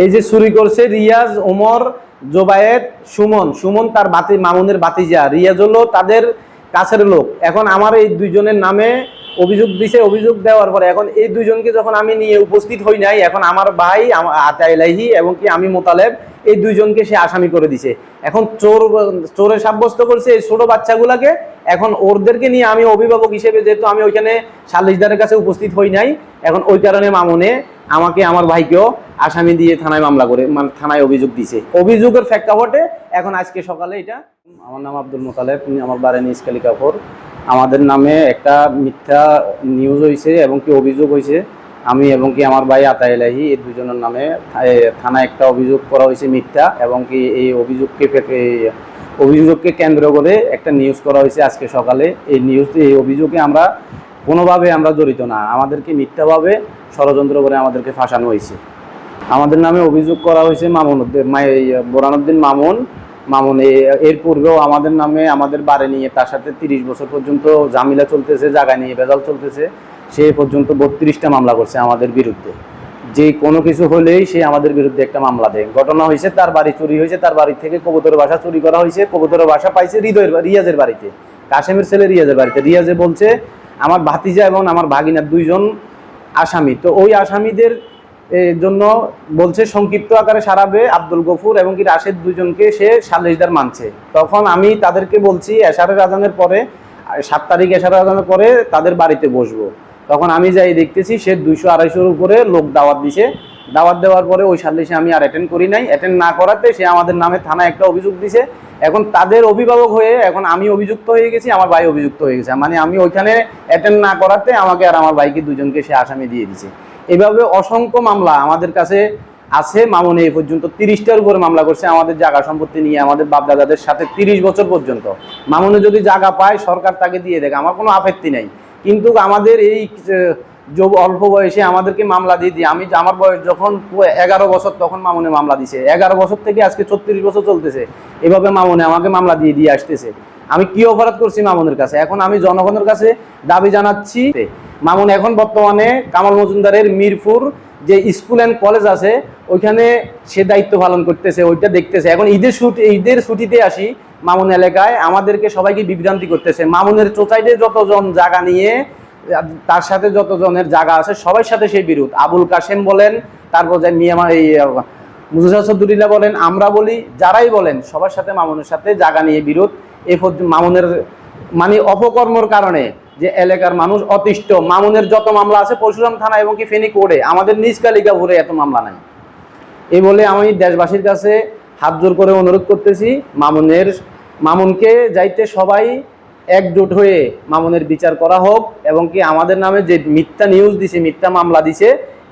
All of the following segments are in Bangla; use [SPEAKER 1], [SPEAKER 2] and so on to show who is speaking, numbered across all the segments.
[SPEAKER 1] এই যে চুরি করছে রিয়াজ, ওমর, জোবায়েদ, সুমন তার মামুনের ভাতিজা, রিয়াজ হলো তাদের কাছের লোক। এখন আমার এই দুইজনের নামে অভিযোগ দিছে। অভিযোগ দেওয়ার পরে এখন এই দুইজনকে যখন আমি নিয়ে উপস্থিত হই নাই, এখন আমার ভাই আতাইলাহি এবং কি আমি মোতালেব, এই দুইজনকে সে আসামি করে দিছে। এখন চোরে সাব্যস্ত করছে এই ছোট বাচ্চাগুলাকে। এখন ওদেরকে নিয়ে আমি অভিভাবক হিসেবে, যেহেতু আমি ওইখানে সালিশদারের কাছে উপস্থিত হই নাই, এখন ওই কারণে মামুনে আমাকে আমার ভাইকেও আসামি দিয়ে থানায় মামলা করে, মানে থানায় অভিযোগ দিছে। অভিযোগের প্রেক্ষাপটে এখন আজকে সকালে এটা, আমার নাম আব্দুল মোতালেব, আমার বাড়ি নিজ কালিকাপুর। আমাদের নামে একটা মিথ্যা নিউজ হয়েছে এবং কি অভিযোগ হয়েছে। আমি এবং কি আমার ভাই আতাইলাহি এই দুজনের নামে থানায় একটা অভিযোগ করা হয়েছে মিথ্যা, এবং কি এই অভিযোগকে কেন্দ্র করে একটা নিউজ করা হয়েছে আজকে সকালে। এই অভিযোগে আমরা কোনোভাবে আমরা জড়িত না। আমাদেরকে মিথ্যাভাবে ষড়যন্ত্র করে আমাদেরকে ফাঁসানো হয়েছে। আমাদের নামে অভিযোগ করা হয়েছে বোরানুদ্দিন মামুন এর পূর্বেও আমাদের নামে আমাদের বাড়ি নিয়ে তার সাথে 30 বছর পর্যন্ত ঝামেলা চলতেছে, জায়গা নিয়ে ভেজাল চলতেছে। সে পর্যন্ত 32টা মামলা করছে আমাদের বিরুদ্ধে। যে কোনো কিছু হলেই সে আমাদের বিরুদ্ধে একটা মামলা দেয়। ঘটনা হয়েছে তার বাড়ি চুরি হয়েছে, তার বাড়ি থেকে কবুতরের বাসা চুরি করা হয়েছে। কবুতরের বাসা পাইছে রিয়াজের বাড়িতে, কাশেমের ছেলে রিয়াজের বাড়িতে। রিয়াজে বলছে আমার ভাতিজা এবং আমার ভাগিনার দুইজন আসামি। তো ওই আসামিদের জন্য বলছে সংক্ষিপ্ত আকারে সারাবে আব্দুল গফুর এবং কি রাশেদ দুজনকে সে সালিশদার মানছে। তখন আমি তাদেরকে বলছি এশারের আজানের পরে, 7 তারিখ এশারের আজানের পরে তাদের বাড়িতে বসবো। তখন আমি যাই দেখতেছি সে 200-250-র উপরে লোক দাওয়াত দিছে। দাওয়াত দেওয়ার পরে ওই সালিশে আমি আর অ্যাটেন্ড করি নাই। অ্যাটেন্ড না করাতে সে আমাদের নামে থানায় একটা অভিযোগ দিছে। এখন তাদের অভিভাবক হয়ে এখন আমি অভিযুক্ত হয়ে গেছি, আমার ভাই অভিযুক্ত হয়ে গেছে। মানে আমি ওইখানে অ্যাটেন্ড না করাতে আমাকে আর আমার ভাইকে দুজনকে সে আসামি দিয়ে দিছে। এভাবে অসংখ্য মামলা আমাদের কাছে আছে। মামুনে এই পর্যন্ত 30টার উপরে মামলা করছে আমাদের জায়গা সম্পত্তি নিয়ে, আমাদের বাপদাদাদের সাথে 30 বছর পর্যন্ত। মামুনে যদি জায়গা পায় সরকার তাকে দিয়ে দেয়, আমার কোনো আপত্তি নেই। কিন্তু আমাদের এই অল্প বয়সে আমাদেরকে মামলা দিয়ে আমার বয়স যখন 11 বছর তখন মামুনে মামলা দিছে। 11 বছর থেকে আজকে 34 বছর চলতেছে। এভাবে মামুনে আমাকে মামলা দিয়ে আসতেছে। আমি কি অপরাধ করছি মামুনের কাছে? এখন আমি জনগণের কাছে দাবি জানাচ্ছি, মামুন এখন বর্তমানে কামাল মজুমদারের মিরপুর যে স্কুল অ্যান্ড কলেজ আছে ওইখানে সে দায়িত্ব পালন করতেছে, ওইটা দেখতেছে। এখন ঈদের ছুটিতে আসি মামুন এলাকায় আমাদেরকে সবাইকে বিভ্রান্তি করতেছে। মামুনের সোসাইটিতে যতজন জায়গা নিয়ে তার সাথে যতজনের জায়গা আছে সবার সাথে সেই বিরোধ। আবুল কাশেম বলেন, তারপর যে মুজুজা চৌধুরীরা বলেন, আমরা বলি, যারাই বলেন সবার সাথে মামুনের সাথে জায়গা নিয়ে বিরোধ। মামুনের মানে অপকর্মর কারণে যে এলাকার মানুষ অতিষ্ঠ। মামুনের যত মামলা আছে পরশুরাম থানা এবং কি ফেনী কোর্টে, আমাদের নিজ কালিকাপুরে এত মামলা নাই। এই বলে আমি দেশবাসীর কাছে হাত জোর করে অনুরোধ করতেছি মামুনকে যাইতে সবাই একজোট হয়ে মামুনের বিচার করা হোক, এবং কি আমাদের নামে যে মিথ্যা নিউজ দিছে, মিথ্যা মামলা দিছে,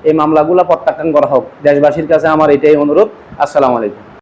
[SPEAKER 1] এই মামলাগুলো প্রত্যাখ্যান করা হোক। দেশবাসীর কাছে আমার এটাই অনুরোধ। আসসালামু আলাইকুম।